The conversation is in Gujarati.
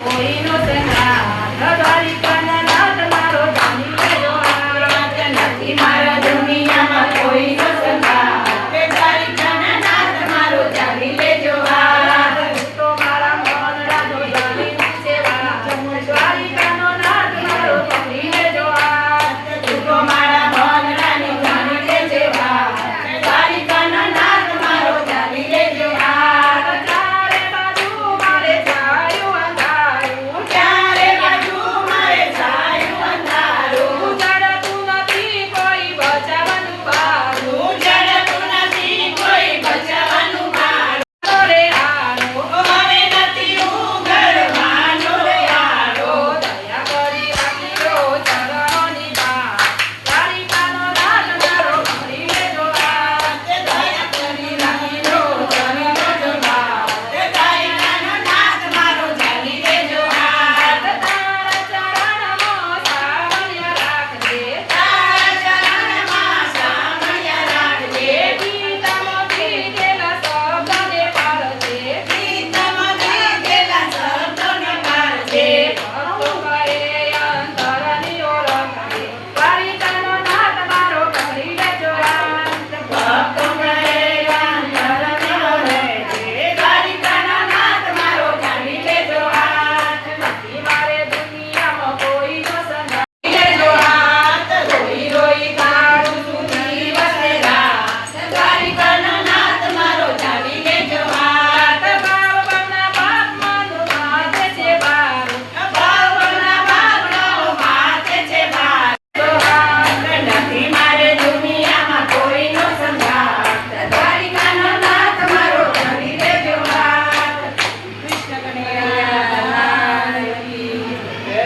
કોઈનો સંગાથ દ્વારિકાના નાથ મારો જાણી લેજો હાથ. નથી મારા દુનિયામાં કોઈનો સંગાથ દ્વારિકાના નાથ મારો જાણી લેજો હાથ. તું તો મારા મનડાનો જાણીને છે વાત. દ્વારિકાનો નાથ મારો જાણી લેજો હાથ. તું તો મારા મનડાની જાણીને છે વાત. દ્વારિકાનો નાથ મારો જાણી લેજો હાથ. ચારે બાજુ મારે છાયું અંધારું. ચારે બાજુ મારે છાયું અંધારું. જડતું નથી કોઈ બચાવવાનું બારું. જડતું નથી કોઈ બચાવવાનું બારું. રે આરો હવે નથી ઉઘડવાનો રે આરો. દયા કરી રાખજો ચરણોની વાત. દ્વારિકાનો નાથ મારો કરી લેજો હાથ. દયા કરી રાખજો ચરણોની વાત. દ્વારિકાનો નાથ મારો જાણી લેજો હાથ. તારા ચરણમાં સામળ્ય રાખજે. તારા ચરણમાં સામળ્ય રાખજે. ગીતામાં કીધેલા શબ્દને પાળજે. ગીતામાં કીધેલા શબ્દને પાળજે. ભક્તો કરે અંતરની ઓળખજે. દ્વારિકાનો નાથ મારો કરી લેજો હાથ. ભક્તો કરે અંતરની ઓળખજે. દ્વારિકાનો નાથ મારો જાણી લેજો હાથ. નથી મારે દુનિયામાં કોઈનો સંગાથ. લેજો હાથ. રોઈ રોઈ કાઢું છું દિવસ ને રાત. દ્વારિકાનો નાથ મારો જાણી લેજો હાથ. ભાવના પાપમાંનું માથે છે ભારું. ભાવના પાપનો માથે છે ભાર. નથી મારે દુનિયામાં કોઈનો સંગાથ. દ્વારિકાનો નાથ મારો જાણી લેજો હાથ. કૃષ્ણ કનૈયા લાલ કી જય.